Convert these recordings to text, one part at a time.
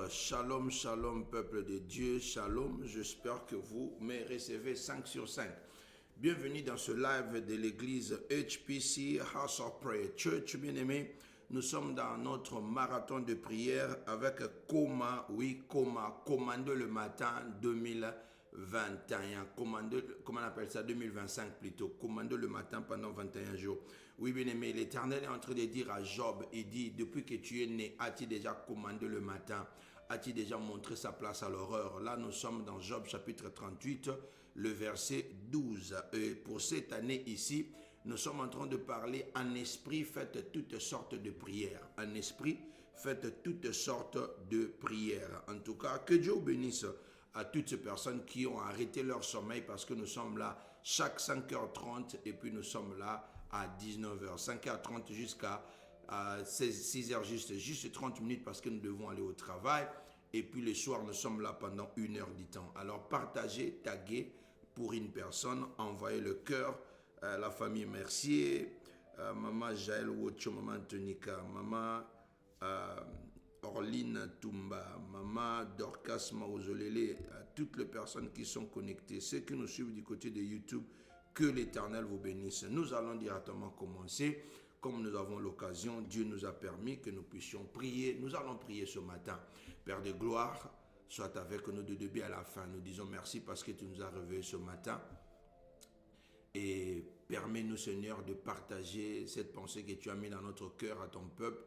Shalom, shalom, peuple de Dieu, shalom. J'espère que vous me recevez 5 sur 5. Bienvenue dans ce live de l'église HPC, House of Prayer Church. Bien-aimés, nous sommes dans notre marathon de prière avec Commando le matin 2021. Comment on appelle ça? 2025 plutôt. Commando le matin pendant 21 jours. Oui, bien-aimé, l'Éternel est en train de dire à Job, il dit, depuis que tu es né, as-tu déjà commandé le matin? A-t-il déjà montré sa place à l'horreur? Là, nous sommes dans Job chapitre 38, le verset 12. Et pour cette année ici, nous sommes en train de parler en esprit, faites toutes sortes de prières. En esprit, faites toutes sortes de prières. En tout cas, que Dieu bénisse à toutes ces personnes qui ont arrêté leur sommeil parce que nous sommes là chaque 5h30 et puis nous sommes là à 19h. 5h30 jusqu'à 6h juste 30 minutes parce que nous devons aller au travail. Et puis le soir, nous sommes là pendant 1 heure du temps. Alors partagez, taguez pour une personne, envoyez le cœur, la famille Mercier, maman Jaël Wocho, maman Tonika, maman Orline Toumba, maman Dorcas Maozolele, à toutes les personnes qui sont connectées, ceux qui nous suivent du côté de YouTube, que l'Éternel vous bénisse. Nous allons directement commencer. Comme nous avons l'occasion, Dieu nous a permis que nous puissions prier. Nous allons prier ce matin. Père de gloire, sois avec nous de début à la fin. Nous disons merci parce que tu nous as réveillés ce matin. Et permets-nous, Seigneur, de partager cette pensée que tu as mise dans notre cœur à ton peuple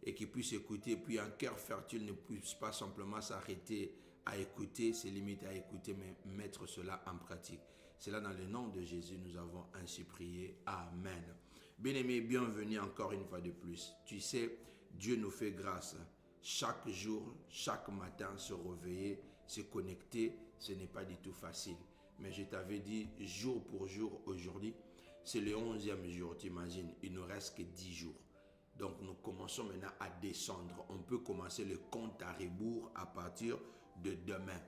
et qu'il puisse écouter. Puis un cœur fertile ne puisse pas simplement s'arrêter à écouter, se limiter à écouter, mais mettre cela en pratique. C'est là dans le nom de Jésus, nous avons ainsi prié. Amen. Bien-aimés, bienvenue encore une fois de plus. Tu sais, Dieu nous fait grâce. Chaque jour, chaque matin, se réveiller, se connecter, ce n'est pas du tout facile. Mais je t'avais dit, jour pour jour, aujourd'hui, c'est le 11e jour, t'imagines, il ne reste que 10 jours. Donc nous commençons maintenant à descendre. On peut commencer le compte à rebours à partir de demain.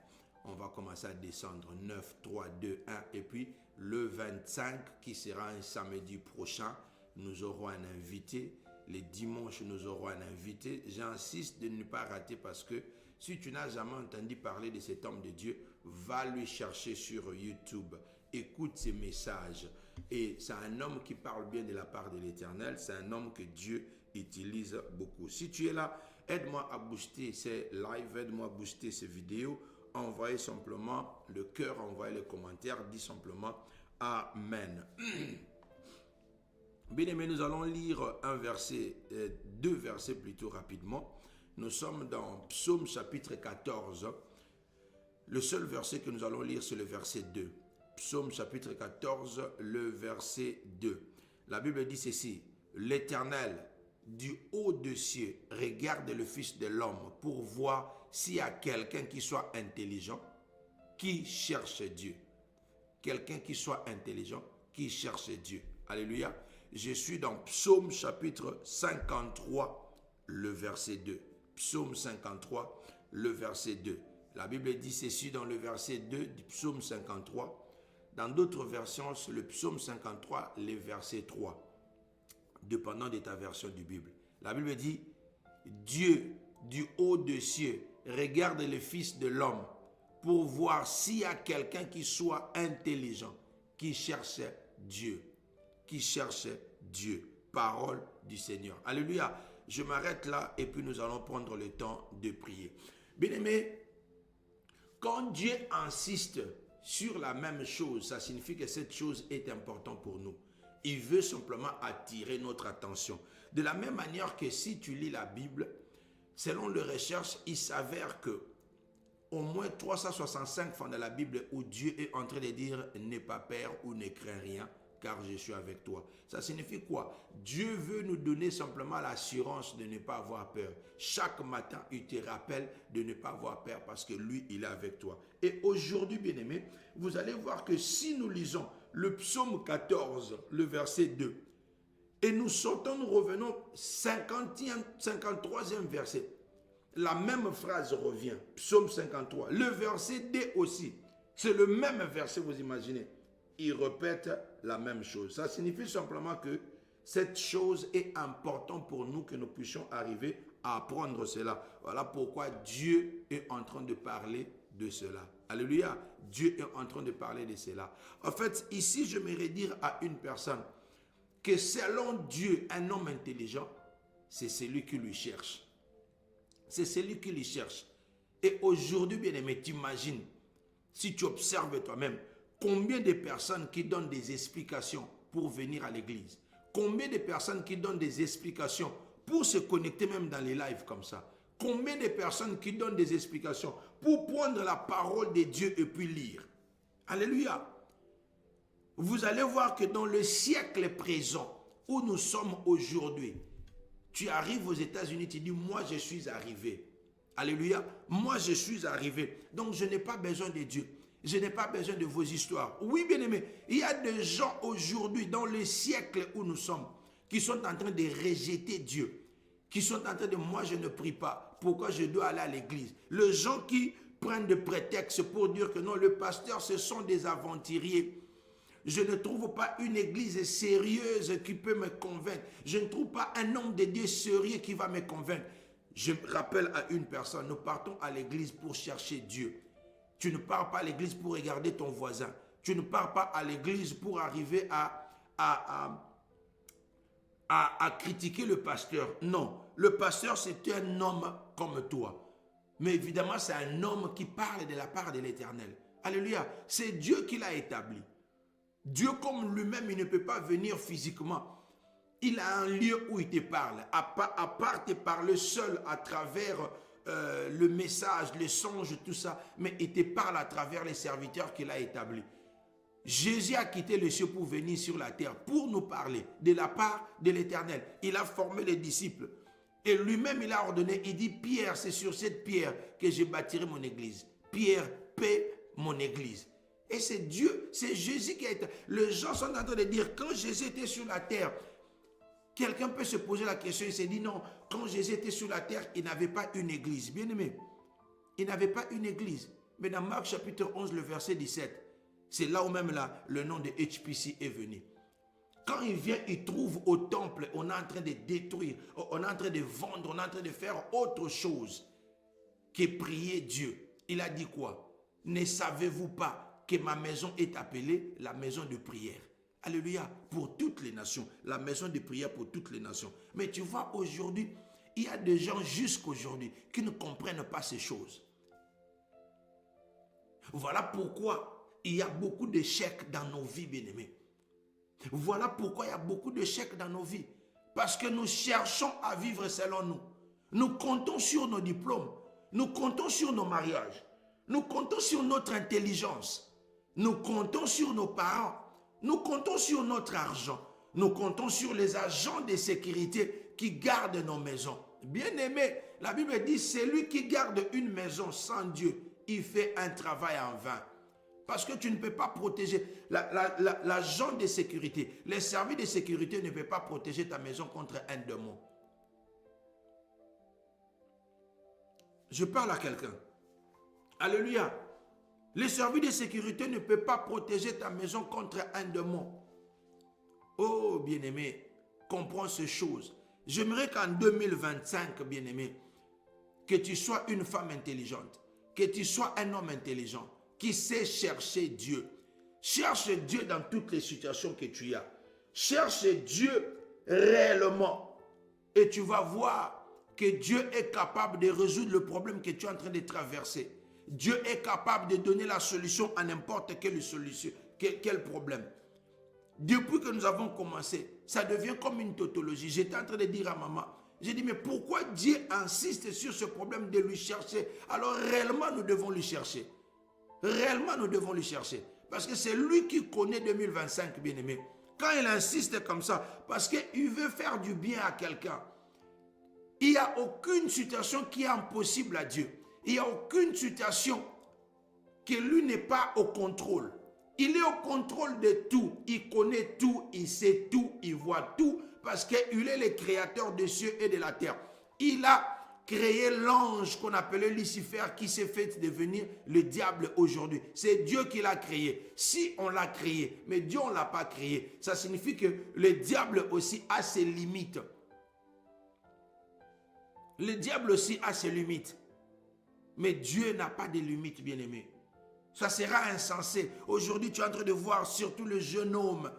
On va commencer à descendre 9, 3, 2, 1 et puis le 25 qui sera un samedi prochain, nous aurons un invité. Les dimanches, nous aurons un invité. J'insiste de ne pas rater parce que si tu n'as jamais entendu parler de cet homme de Dieu, va lui chercher sur YouTube. Écoute ses messages. Et c'est un homme qui parle bien de la part de l'Éternel. C'est un homme que Dieu utilise beaucoup. Si tu es là, aide-moi à booster ces lives, aide-moi à booster ces vidéos. Envoyez simplement le cœur, envoyez les commentaires, dis simplement Amen. Bien-aimés, nous allons lire deux versets plutôt rapidement. Nous sommes dans Psaume chapitre 14. Le seul verset que nous allons lire, c'est le verset 2. Psaume chapitre 14, le verset 2. La Bible dit ceci: l'Éternel, du haut des cieux, regarde le Fils de l'homme pour voir s'il y a quelqu'un qui soit intelligent, qui cherche Dieu. Quelqu'un qui soit intelligent, qui cherche Dieu. Alléluia. Je suis dans Psaume chapitre 53, le verset 2. Psaume 53, le verset 2. La Bible dit ceci dans le verset 2 du Psaume 53. Dans d'autres versions, c'est le Psaume 53, le verset 3. Dépendant de ta version du Bible. La Bible dit, Dieu du haut des cieux regarde le Fils de l'homme pour voir s'il y a quelqu'un qui soit intelligent, qui cherche Dieu. Qui cherche Dieu. Parole du Seigneur. Alléluia. Je m'arrête là et puis nous allons prendre le temps de prier. Bien-aimés, quand Dieu insiste sur la même chose, ça signifie que cette chose est importante pour nous. Il veut simplement attirer notre attention. De la même manière que si tu lis la Bible, selon les recherches, il s'avère que au moins 365 fois dans la Bible où Dieu est en train de dire « n'aie pas peur ou ne crains rien ». Car je suis avec toi. Ça signifie quoi? Dieu veut nous donner simplement l'assurance de ne pas avoir peur. Chaque matin, il te rappelle de ne pas avoir peur parce que lui, il est avec toi. Et aujourd'hui, bien-aimés, vous allez voir que si nous lisons le psaume 14, le verset 2, et nous sortons, nous revenons 53e verset, la même phrase revient, psaume 53, le verset D aussi, c'est le même verset, vous imaginez. Il répète la même chose. Ça signifie simplement que cette chose est importante pour nous que nous puissions arriver à apprendre cela. Voilà pourquoi Dieu est en train de parler de cela. Alléluia. Dieu est en train de parler de cela. En fait, ici, j'aimerais dire à une personne que selon Dieu, un homme intelligent, c'est celui qui lui cherche. C'est celui qui lui cherche. Et aujourd'hui, bien aimé, t'imagines, si tu observes toi-même, combien de personnes qui donnent des explications pour venir à l'église? Combien de personnes qui donnent des explications pour se connecter même dans les lives comme ça? Combien de personnes qui donnent des explications pour prendre la parole de Dieu et puis lire? Alléluia. Vous allez voir que dans le siècle présent où nous sommes aujourd'hui, tu arrives aux États-Unis, tu dis, moi je suis arrivé. Alléluia. Moi je suis arrivé. Donc je n'ai pas besoin de Dieu. Je n'ai pas besoin de vos histoires. Oui, bien aimé, il y a des gens aujourd'hui, dans le siècle où nous sommes, qui sont en train de rejeter Dieu. Qui sont en train de, moi je ne prie pas. Pourquoi je dois aller à l'église? Les gens qui prennent des prétextes pour dire que non, le pasteur, ce sont des aventuriers. Je ne trouve pas une église sérieuse qui peut me convaincre. Je ne trouve pas un homme de Dieu sérieux qui va me convaincre. Je rappelle à une personne, nous partons à l'église pour chercher Dieu. Tu ne pars pas à l'église pour regarder ton voisin. Tu ne pars pas à l'église pour arriver à critiquer le pasteur. Non, le pasteur c'est un homme comme toi. Mais évidemment c'est un homme qui parle de la part de l'Éternel. Alléluia, c'est Dieu qui l'a établi. Dieu comme lui-même, il ne peut pas venir physiquement. Il a un lieu où il te parle. À part te parler seul à travers le message, les songes, tout ça. Mais il te parle à travers les serviteurs qu'il a établis. Jésus a quitté le ciel pour venir sur la terre, pour nous parler de la part de l'Éternel. Il a formé les disciples. Et lui-même, il a ordonné, il dit, Pierre, c'est sur cette pierre que je bâtirai mon église. Pierre, paie mon église. Et c'est Dieu, c'est Jésus qui a été... Les gens sont en train de dire, quand Jésus était sur la terre, quelqu'un peut se poser la question, il s'est dit, non, quand Jésus était sur la terre, il n'avait pas une église. Bien aimé, il n'avait pas une église. Mais dans Marc chapitre 11, le verset 17, c'est là où même là, le nom de HPC est venu. Quand il vient, il trouve au temple, on est en train de détruire, on est en train de vendre, on est en train de faire autre chose que prier Dieu. Il a dit quoi? Ne savez-vous pas que ma maison est appelée la maison de prière? Alléluia, pour toutes les nations, la maison de prière pour toutes les nations. Mais tu vois, aujourd'hui, il y a des gens jusqu'aujourd'hui qui ne comprennent pas ces choses. Voilà pourquoi il y a beaucoup d'échecs dans nos vies, bien-aimés. Voilà pourquoi il y a beaucoup d'échecs dans nos vies. Parce que nous cherchons à vivre selon nous. Nous comptons sur nos diplômes. Nous comptons sur nos mariages. Nous comptons sur notre intelligence. Nous comptons sur nos parents. Nous comptons sur notre argent. Nous comptons sur les agents de sécurité qui gardent nos maisons. Bien-aimé, la Bible dit, celui qui garde une maison sans Dieu, il fait un travail en vain. Parce que tu ne peux pas protéger l'agent de sécurité. Les services de sécurité ne peuvent pas protéger ta maison contre un démon. Je parle à quelqu'un. Alléluia. Les services de sécurité ne peuvent pas protéger ta maison contre un démon. Oh, bien-aimé, comprends ces choses. J'aimerais qu'en 2025, bien-aimé, que tu sois une femme intelligente, que tu sois un homme intelligent, qui sait chercher Dieu. Cherche Dieu dans toutes les situations que tu as. Cherche Dieu réellement. Et tu vas voir que Dieu est capable de résoudre le problème que tu es en train de traverser. Dieu est capable de donner la solution à n'importe quelle solution, quel problème. Depuis que nous avons commencé, ça devient comme une tautologie. J'étais en train de dire à maman, j'ai dit, mais pourquoi Dieu insiste sur ce problème de lui chercher? Alors réellement, nous devons lui chercher. Réellement, nous devons lui chercher. Parce que c'est lui qui connaît 2025, bien-aimé. Quand il insiste comme ça, parce qu'il veut faire du bien à quelqu'un. Il n'y a aucune situation qui est impossible à Dieu. Il n'y a aucune situation que lui n'est pas au contrôle. Il est au contrôle de tout. Il connaît tout, il sait tout, il voit tout. Parce qu'il est le créateur des cieux et de la terre. Il a créé l'ange qu'on appelait Lucifer qui s'est fait devenir le diable aujourd'hui. C'est Dieu qui l'a créé. Si on l'a créé, mais Dieu on ne l'a pas créé, ça signifie que le diable aussi a ses limites. Le diable aussi a ses limites. Mais Dieu n'a pas de limites, bien-aimé. Ça sera insensé. Aujourd'hui, tu es en train de voir surtout le jeune homme,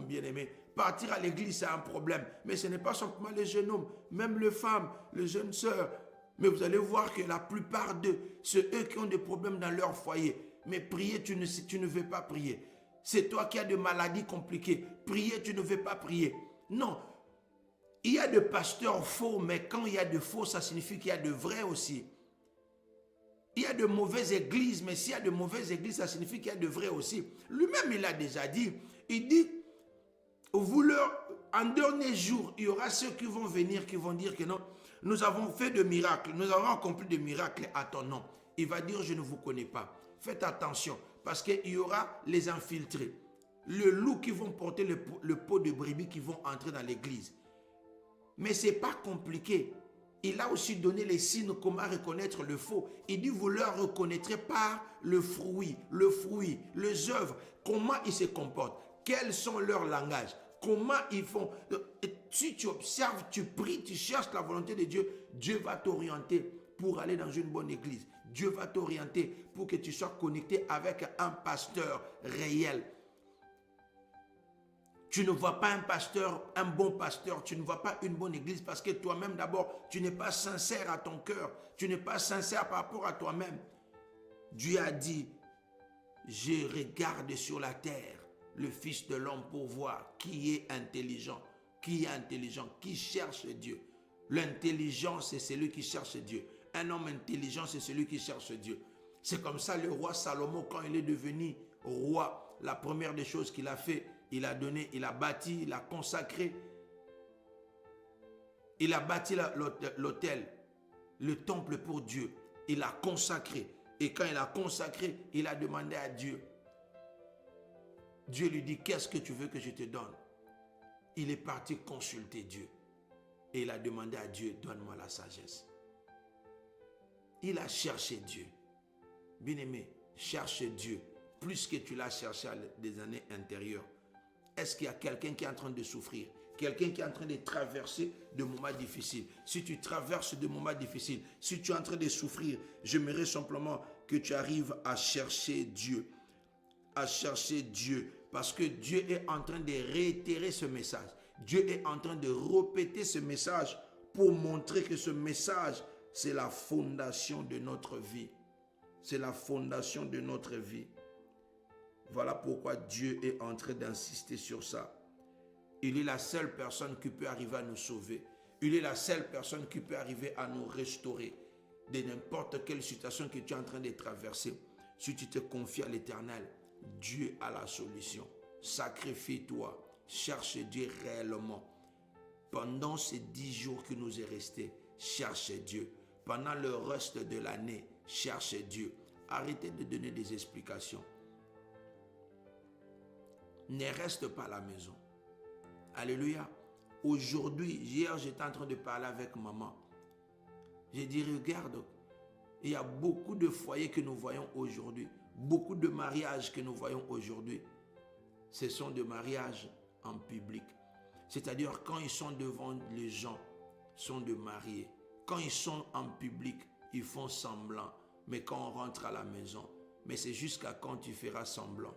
bien-aimé. Partir à l'église, c'est un problème. Mais ce n'est pas simplement les jeunes hommes, même les femmes, les jeunes sœurs. Mais vous allez voir que la plupart d'eux, c'est eux qui ont des problèmes dans leur foyer. Mais prier, tu ne veux pas prier. C'est toi qui as des maladies compliquées. Prier, tu ne veux pas prier. Non. Il y a des pasteurs faux, mais quand il y a de faux, ça signifie qu'il y a de vrais aussi. Il y a de mauvaises églises, mais s'il y a de mauvaises églises, ça signifie qu'il y a de vrais aussi. Lui-même, il a déjà dit, il dit, en dernier jour, il y aura ceux qui vont venir, qui vont dire que non, nous avons fait de miracles, nous avons accompli de miracles à ton nom. Il va dire, je ne vous connais pas. Faites attention, parce qu'il y aura les infiltrés. Le loup qui vont porter le pot de brebis qui vont entrer dans l'église. Mais ce n'est pas compliqué. Il a aussi donné les signes comment reconnaître le faux. Il dit, vous leur reconnaîtrez par le fruit, les œuvres, comment ils se comportent, quels sont leurs langages, comment ils font. Si tu observes, tu pries, tu cherches la volonté de Dieu, Dieu va t'orienter pour aller dans une bonne église. Dieu va t'orienter pour que tu sois connecté avec un pasteur réel. Tu ne vois pas un pasteur, un bon pasteur, tu ne vois pas une bonne église parce que toi-même d'abord, tu n'es pas sincère à ton cœur, tu n'es pas sincère par rapport à toi-même. Dieu a dit, je regarde sur la terre le Fils de l'homme pour voir qui est intelligent, qui cherche Dieu. L'intelligence, c'est celui qui cherche Dieu. Un homme intelligent, c'est celui qui cherche Dieu. C'est comme ça le roi Salomon, quand il est devenu roi, la première des choses qu'il a fait, il a donné, il a bâti, il a consacré. Il a bâti l'autel, le temple pour Dieu. Il a consacré. Et quand il a consacré, il a demandé à Dieu. Dieu lui dit, qu'est-ce que tu veux que je te donne? Il est parti consulter Dieu. Et il a demandé à Dieu, donne-moi la sagesse. Il a cherché Dieu. Bien-aimé, cherche Dieu plus que tu l'as cherché à des années antérieures. Est-ce qu'il y a quelqu'un qui est en train de souffrir? Quelqu'un qui est en train de traverser des moments difficiles? Si tu traverses des moments difficiles, si tu es en train de souffrir, j'aimerais simplement que tu arrives à chercher Dieu. À chercher Dieu. Parce que Dieu est en train de réitérer ce message. Dieu est en train de répéter ce message pour montrer que ce message, c'est la fondation de notre vie. C'est la fondation de notre vie. Voilà pourquoi Dieu est en train d'insister sur ça. Il est la seule personne qui peut arriver à nous sauver. Il est la seule personne qui peut arriver à nous restaurer de n'importe quelle situation que tu es en train de traverser. Si tu te confies à l'Éternel, Dieu a la solution. Sacrifie-toi, cherche Dieu réellement. Pendant ces 10 jours qui nous est restés, cherche Dieu. Pendant le reste de l'année, cherche Dieu. Arrêtez de donner des explications. Ne reste pas à la maison. Alléluia. Aujourd'hui, hier, j'étais en train de parler avec maman. J'ai dit, regarde, il y a beaucoup de foyers que nous voyons aujourd'hui. Beaucoup de mariages que nous voyons aujourd'hui. Ce sont des mariages en public. C'est-à-dire quand ils sont devant les gens, sont de mariés. Quand ils sont en public, ils font semblant. Mais quand on rentre à la maison, mais c'est jusqu'à quand tu feras semblant.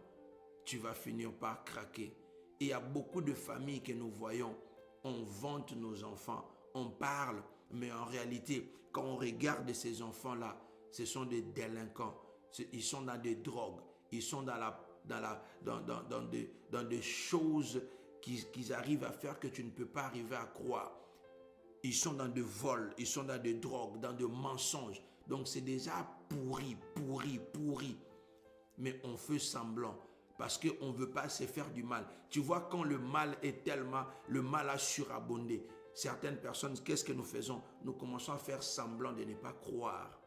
Tu vas finir par craquer. Et il y a beaucoup de familles que nous voyons. On vante nos enfants, on parle, mais en réalité, quand on regarde ces enfants-là, ce sont des délinquants. Ils sont dans des drogues. Ils sont dans des choses qu'ils arrivent à faire que tu ne peux pas arriver à croire. Ils sont dans des vols, ils sont dans des drogues, dans des mensonges. Donc c'est déjà pourri. Mais on fait semblant. Parce qu'on ne veut pas se faire du mal. Tu vois, quand le mal a surabondé. Certaines personnes, qu'est-ce que nous faisons? Nous commençons à faire semblant de ne pas croire.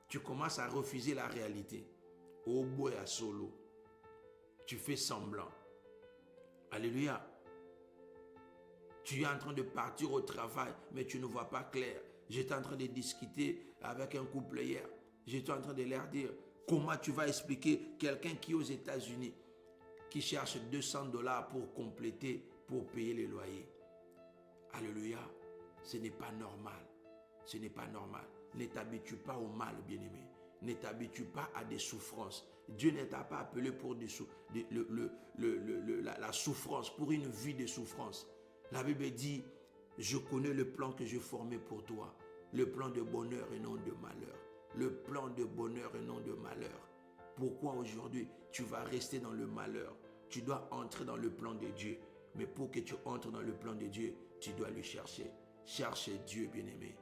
Tu commences à refuser la réalité. Au bout et à solo. Tu fais semblant. Alléluia. Tu es en train de partir au travail, mais tu ne vois pas clair. J'étais en train de discuter avec un couple hier. J'étais en train de leur dire, comment tu vas expliquer quelqu'un qui est aux États-Unis, qui cherche $200 pour compléter, pour payer les loyers. Alléluia. Ce n'est pas normal. Ce n'est pas normal. Ne t'habitue pas au mal, bien-aimé. Ne t'habitue pas à des souffrances. Dieu ne t'a pas appelé pour la souffrance, pour une vie de souffrance. La Bible dit, je connais le plan que j'ai formé pour toi. Le plan de bonheur et non de malheur. Le plan de bonheur et non de malheur. Pourquoi aujourd'hui tu vas rester dans le malheur? Tu dois entrer dans le plan de Dieu. Mais pour que tu entres dans le plan de Dieu, tu dois le chercher. Cherche Dieu, bien-aimé.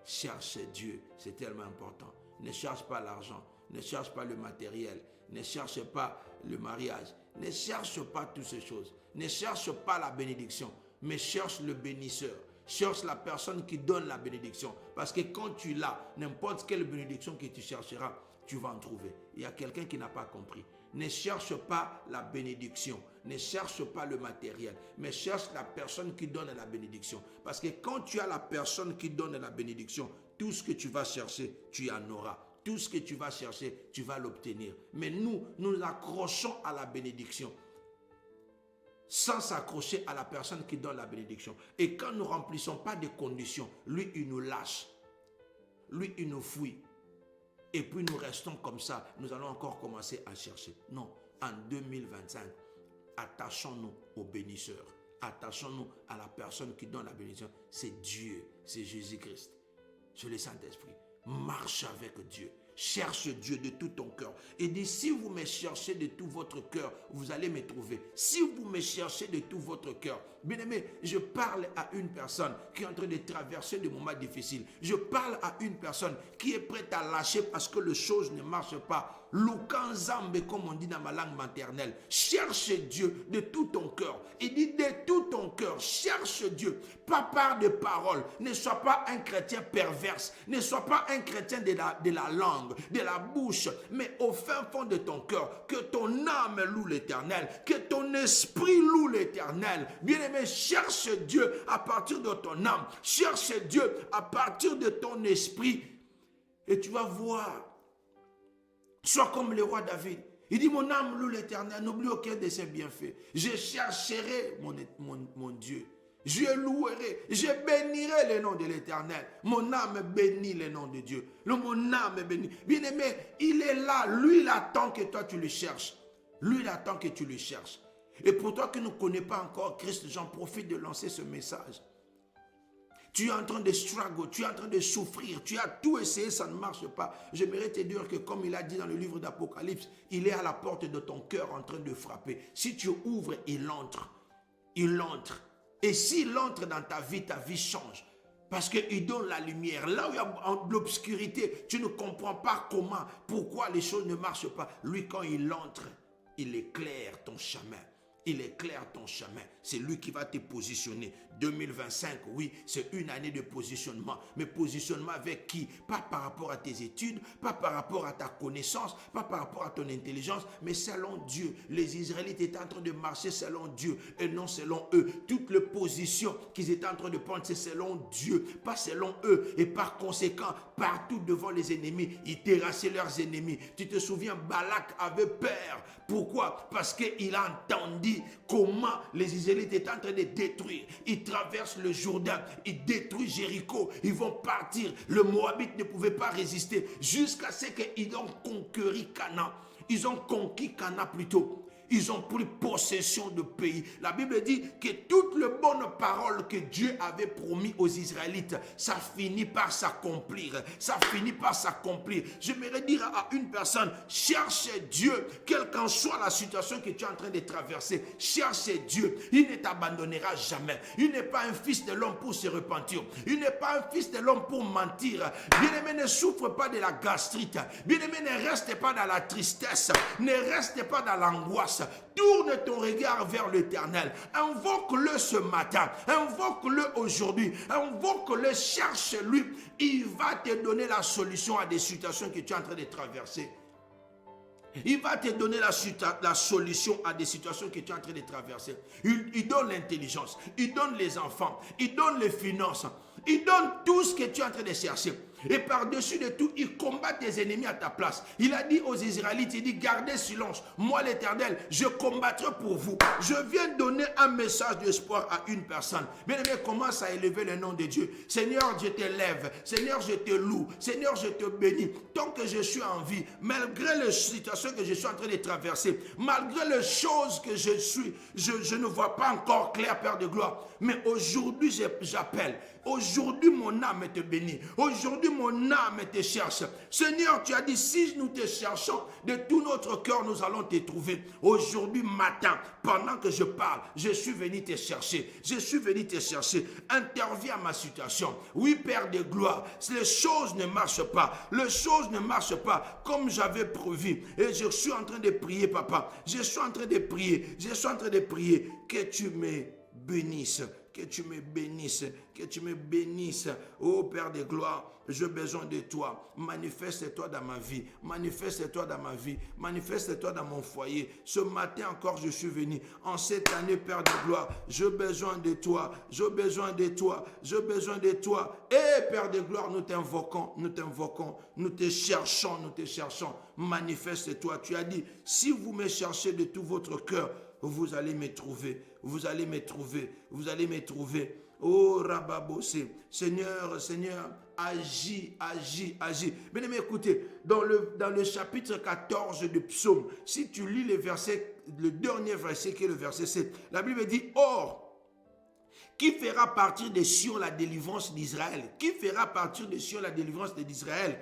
Cherche Dieu, c'est tellement important. Ne cherche pas l'argent, ne cherche pas le matériel, ne cherche pas le mariage, ne cherche pas toutes ces choses. Ne cherche pas la bénédiction, mais cherche le bénisseur. Cherche la personne qui donne la bénédiction. Parce que quand tu l'as, n'importe quelle bénédiction que tu chercheras, tu vas en trouver. Il y a quelqu'un qui n'a pas compris. Ne cherche pas la bénédiction, ne cherche pas le matériel, mais cherche la personne qui donne la bénédiction. Parce que quand tu as la personne qui donne la bénédiction, tout ce que tu vas chercher, tu en auras. Tout ce que tu vas chercher, tu vas l'obtenir. Mais nous nous accrochons à la bénédiction sans s'accrocher à la personne qui donne la bénédiction. Et quand nous ne remplissons pas des conditions, lui, il nous lâche. Lui, il nous fuit. Et puis nous restons comme ça. Nous allons encore commencer à chercher. Non, en 2025, attachons-nous au bénisseur. Attachons-nous à la personne qui donne la bénédiction. C'est Dieu, c'est Jésus-Christ. C'est le Saint-Esprit. Marche avec Dieu. Cherche Dieu de tout ton cœur. Et dis, si vous me cherchez de tout votre cœur, vous allez me trouver. Si vous me cherchez de tout votre cœur. Bien-aimé, je parle à une personne qui est en train de traverser des moments difficiles. Je parle à une personne qui est prête à lâcher parce que les choses ne marchent pas. Lukanzambe, comme on dit dans ma langue maternelle. Cherche Dieu de tout ton cœur. Et dis de tout ton cœur, cherche Dieu. Pas par de paroles. Ne sois pas un chrétien perverse. Ne sois pas un chrétien de la langue, de la bouche. Mais au fin fond de ton cœur, que ton âme loue l'Éternel. Que ton esprit loue l'Éternel. Bien-aimé, cherche Dieu à partir de ton âme. Cherche Dieu à partir de ton esprit. Et tu vas voir. Sois comme le roi David. Il dit, mon âme loue l'Éternel, n'oublie aucun de ses bienfaits. Je chercherai mon Dieu. Je louerai, je bénirai le nom de l'Éternel. Mon âme bénit le nom de Dieu. Mon âme bénit. Bien-aimé, il est là. Lui, il attend que toi, tu le cherches. Lui, il attend que tu le cherches. Et pour toi qui ne connais pas encore Christ, j'en profite de lancer ce message. Tu es en train de struggle, tu es en train de souffrir, tu as tout essayé, ça ne marche pas. J'aimerais te dire que comme il a dit dans le livre d'Apocalypse, il est à la porte de ton cœur en train de frapper. Si tu ouvres, il entre. Il entre. Et s'il entre dans ta vie change. Parce qu'il donne la lumière. Là où il y a l'obscurité, tu ne comprends pas comment, pourquoi les choses ne marchent pas. Lui, quand il entre, il éclaire ton chemin. Il éclaire ton chemin. C'est lui qui va te positionner. 2025, oui, c'est une année de positionnement. Mais positionnement avec qui? Pas par rapport à tes études, pas par rapport à ta connaissance, pas par rapport à ton intelligence, mais selon Dieu. Les Israélites étaient en train de marcher selon Dieu et non selon eux. Toutes les positions qu'ils étaient en train de prendre, c'est selon Dieu, pas selon eux. Et par conséquent, partout devant les ennemis, ils terrassaient leurs ennemis. Tu te souviens, Balak avait peur. Pourquoi? Parce qu'il a entendu comment les Israélites étaient en train de détruire. Ils traversent le Jourdain, ils détruisent Jéricho, ils vont partir. Le Moabite ne pouvait pas résister jusqu'à ce qu'ils ont conquis Canaan. Ils ont conquis Canaan plutôt. Ils ont pris possession du pays. La Bible dit que toutes les bonnes paroles que Dieu avait promis aux Israélites, ça finit par s'accomplir. Ça finit par s'accomplir. J'aimerais dire à une personne, cherche Dieu, quelle qu'en soit la situation que tu es en train de traverser. Cherche Dieu. Il ne t'abandonnera jamais. Il n'est pas un fils de l'homme pour se repentir. Il n'est pas un fils de l'homme pour mentir. Bien-aimé, ne souffre pas de la gastrite. Bien-aimé, ne reste pas dans la tristesse. Ne reste pas dans l'angoisse. Tourne ton regard vers l'Éternel. Invoque-le ce matin. Invoque-le aujourd'hui. Invoque-le, cherche-lui. Il va te donner la solution à des situations que tu es en train de traverser. Il va te donner la solution à des situations que tu es en train de traverser. Il donne l'intelligence. Il donne les enfants. Il donne les finances. Il donne tout ce que tu es en train de chercher. Et par-dessus de tout, il combat tes ennemis à ta place. Il a dit aux Israélites, il dit, gardez silence. Moi l'Éternel, je combattrai pour vous. Je viens donner un message d'espoir à une personne. Bien-aimé, commence à élever le nom de Dieu. Seigneur, je t'élève. Seigneur, je te loue. Seigneur, je te bénis. Tant que je suis en vie, malgré les situations que je suis en train de traverser, malgré les choses que je ne vois pas encore clair, Père de gloire. Mais aujourd'hui, j'appelle. Aujourd'hui, mon âme te bénit. Aujourd'hui, mon âme te cherche. Seigneur, tu as dit, si nous te cherchons de tout notre cœur, nous allons te trouver. Aujourd'hui matin, pendant que je parle, je suis venu te chercher. Je suis venu te chercher. Interviens à ma situation. Oui, Père de gloire, les choses ne marchent pas. Les choses ne marchent pas comme j'avais prévu. Et je suis en train de prier, papa. Je suis en train de prier. Je suis en train de prier que tu me bénisses. Que tu me bénisses, que tu me bénisses. Oh Père de gloire, j'ai besoin de toi. Manifeste-toi dans ma vie, manifeste-toi dans ma vie, manifeste-toi dans mon foyer. Ce matin encore, je suis venu. En cette année, Père de gloire, j'ai besoin de toi, j'ai besoin de toi, j'ai besoin de toi. Et Père de gloire, nous t'invoquons, nous t'invoquons, nous te cherchons, nous te cherchons. Manifeste-toi. Tu as dit, si vous me cherchez de tout votre cœur, vous allez me trouver, vous allez me trouver, vous allez me trouver. Oh Rababosé, Seigneur, Seigneur, agis, agis, agis. Bien-aimé, écoutez, dans le chapitre 14 du psaume, si tu lis le dernier verset qui est le verset 7, la Bible dit, or, qui fera partir de Sion la délivrance d'Israël? Qui fera partir de Sion la délivrance d'Israël?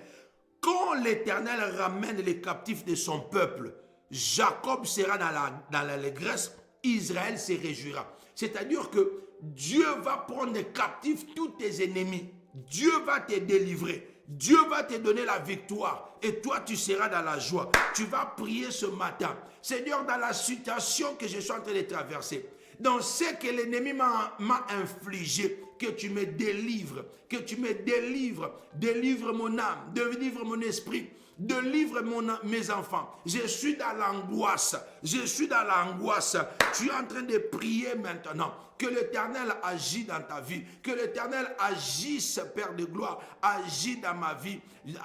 Quand l'Éternel ramène les captifs de son peuple, Jacob sera dans l'allégresse, Israël se réjouira. C'est-à-dire que Dieu va prendre captifs tous tes ennemis. Dieu va te délivrer. Dieu va te donner la victoire. Et toi, tu seras dans la joie. Tu vas prier ce matin. Seigneur, dans la situation que je suis en train de traverser, dans ce que l'ennemi m'a infligé, que tu me délivres, que tu me délivres, délivre mon âme, délivre mon esprit, délivre mes enfants. Je suis dans l'angoisse, je suis dans l'angoisse. Tu es en train de prier maintenant. Que l'Éternel agisse dans ta vie, que l'Éternel agisse, Père de gloire, agis dans ma vie,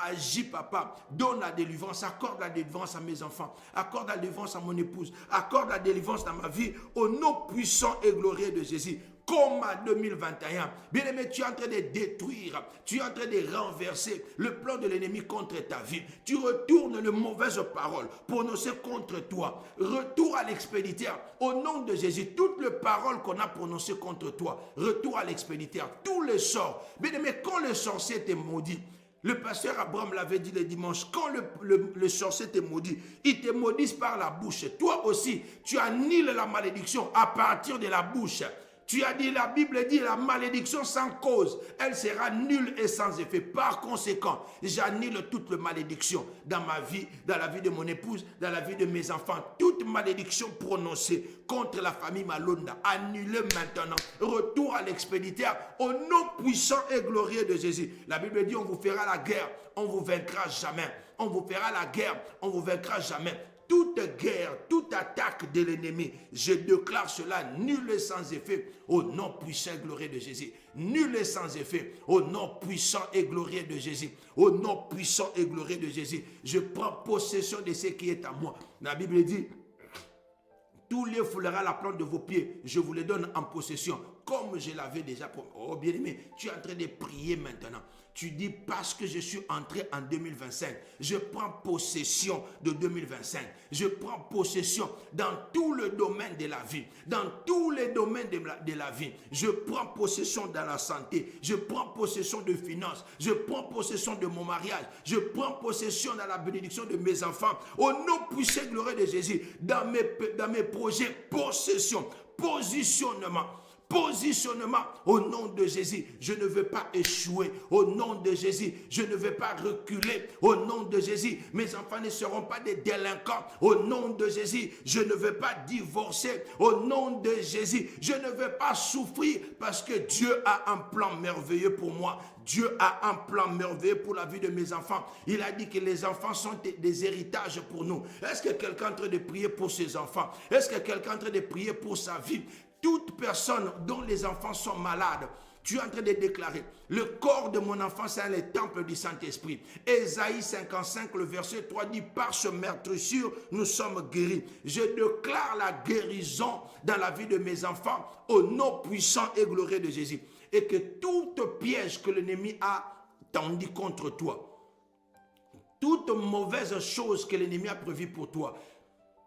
agis, papa, donne la délivrance, accorde la délivrance à mes enfants, accorde la délivrance à mon épouse, accorde la délivrance dans ma vie, au nom puissant et glorieux de Jésus. Comme en 2021, bien aimé, tu es en train de détruire, tu es en train de renverser le plan de l'ennemi contre ta vie. Tu retournes les mauvaises paroles prononcées contre toi. Retour à l'expéditeur au nom de Jésus. Toutes les paroles qu'on a prononcées contre toi, retour à l'expéditeur. Tous les sorts. Bien aimé, quand le sorcier était maudit, le pasteur Abraham l'avait dit le dimanche, quand le sorcier te maudit, il te maudit par la bouche. Toi aussi, tu annihiles la malédiction à partir de la bouche. Tu as dit, la Bible dit, la malédiction sans cause, elle sera nulle et sans effet. Par conséquent, j'annule toute malédiction dans ma vie, dans la vie de mon épouse, dans la vie de mes enfants. Toute malédiction prononcée contre la famille Malonda, annulée maintenant. Retour à l'expéditeur au nom puissant et glorieux de Jésus. La Bible dit, on vous fera la guerre, on ne vous vaincra jamais. On vous fera la guerre, on ne vous vaincra jamais. Toute guerre, toute attaque de l'ennemi, je déclare cela nul et sans effet au nom puissant et glorieux de Jésus. Nul et sans effet au nom puissant et glorieux de Jésus. Au nom puissant et glorieux de Jésus. Je prends possession de ce qui est à moi. La Bible dit, tous les foulera la plante de vos pieds, je vous les donne en possession, comme je l'avais déjà promis. Oh bien-aimé, tu es en train de prier maintenant. Tu dis, parce que je suis entré en 2025, je prends possession de 2025. Je prends possession dans tout le domaine de la vie. Dans tous les domaines de la vie. Je prends possession dans la santé. Je prends possession de finances. Je prends possession de mon mariage. Je prends possession dans la bénédiction de mes enfants. Au nom puissant et glorieux de Jésus, dans mes projets, possession, positionnement. Positionnement au nom de Jésus, je ne veux pas échouer. Au nom de Jésus, je ne veux pas reculer. Au nom de Jésus, mes enfants ne seront pas des délinquants. Au nom de Jésus, je ne veux pas divorcer. Au nom de Jésus, je ne veux pas souffrir parce que Dieu a un plan merveilleux pour moi. Dieu a un plan merveilleux pour la vie de mes enfants. Il a dit que les enfants sont des héritages pour nous. Est-ce que quelqu'un est en train de prier pour ses enfants? Est-ce que quelqu'un est en train de prier pour sa vie? Toute personne dont les enfants sont malades, Tu es en train de déclarer, le corps de mon enfant, c'est le temple du Saint-Esprit. Ésaïe 55, le verset 3 dit, par ce meurtrissure, nous sommes guéris. Je déclare la guérison dans la vie de mes enfants au nom puissant et glorieux de Jésus. Et que toute piège que l'ennemi a tendu contre toi, toute mauvaise chose que l'ennemi a prévue pour toi,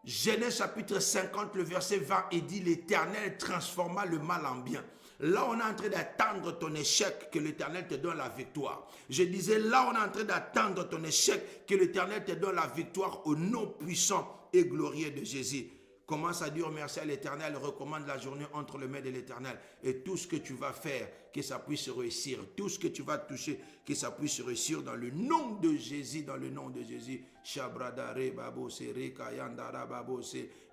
Genèse chapitre 50, le verset 20, il dit, l'Éternel transforma le mal en bien. Là, on est en train d'attendre ton échec, que l'Éternel te donne la victoire. Je disais, là, on est en train d'attendre ton échec, que l'Éternel te donne la victoire au nom puissant et glorieux de Jésus. Commence à dire merci à l'Éternel, recommande la journée entre les mains de l'Éternel. Et tout ce que tu vas faire, que ça puisse réussir. Tout ce que tu vas toucher, que ça puisse réussir dans le nom de Jésus, dans le nom de Jésus.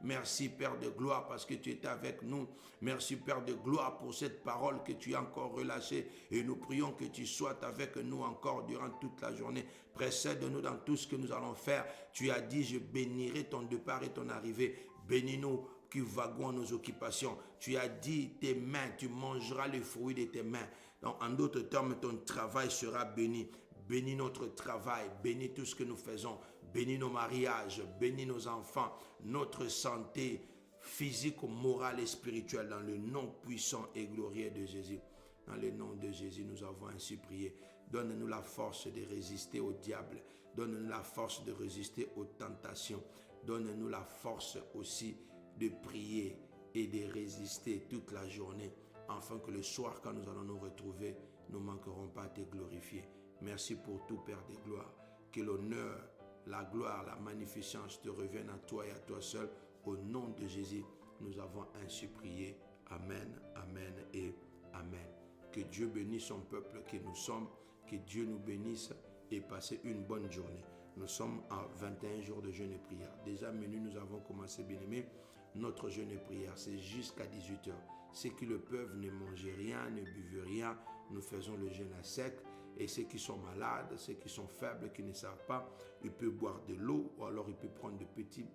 Merci Père de gloire parce que tu es avec nous. Merci Père de gloire pour cette parole que tu as encore relâchée. Et nous prions que tu sois avec nous encore durant toute la journée. Précède-nous dans tout ce que nous allons faire. Tu as dit, je bénirai ton départ et ton arrivée. Bénis-nous qui vaguons à nos occupations. Tu as dit, tes mains, tu mangeras les fruits de tes mains. Donc, en d'autres termes, ton travail sera béni. Bénis notre travail, bénis tout ce que nous faisons. Bénis nos mariages, bénis nos enfants, notre santé physique, morale et spirituelle dans le nom puissant et glorieux de Jésus. Dans le nom de Jésus, nous avons ainsi prié. Donne-nous la force de résister au diable. Donne-nous la force de résister aux tentations. Donne-nous la force aussi de prier et de résister toute la journée, afin que le soir, quand nous allons nous retrouver, nous ne manquerons pas à te glorifier. Merci pour tout, Père de gloire. Que l'honneur, la gloire, la magnificence te reviennent à toi et à toi seul. Au nom de Jésus, nous avons ainsi prié. Amen, amen et amen. Que Dieu bénisse son peuple que nous sommes. Que Dieu nous bénisse et passe une bonne journée. Nous sommes à 21 jours de jeûne et prière. Déjà menu, nous avons commencé, bien aimé. Notre jeûne et prière, c'est jusqu'à 18h. Ceux qui le peuvent ne mangent rien, ne buvent rien. Nous faisons le jeûne à sec. Et ceux qui sont malades, ceux qui sont faibles, qui ne savent pas, ils peuvent boire de l'eau ou alors ils peuvent prendre de petits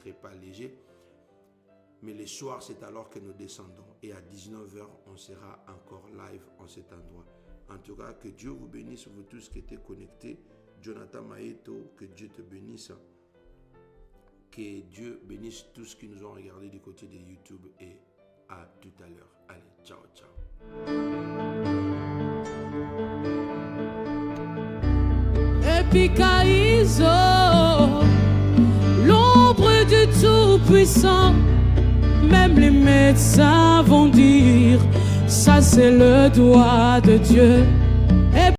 repas légers. Mais le soir, c'est alors que nous descendons. Et à 19h, on sera encore live en cet endroit. En tout cas, que Dieu vous bénisse, vous tous qui étaient connectés. Jonathan Maïto, que Dieu te bénisse. Que Dieu bénisse tous ceux qui nous ont regardés du côté de YouTube. Et à tout à l'heure. Allez, ciao, ciao. Epikaizo, l'ombre du Tout-Puissant. Même les médecins vont dire, ça c'est le doigt de Dieu.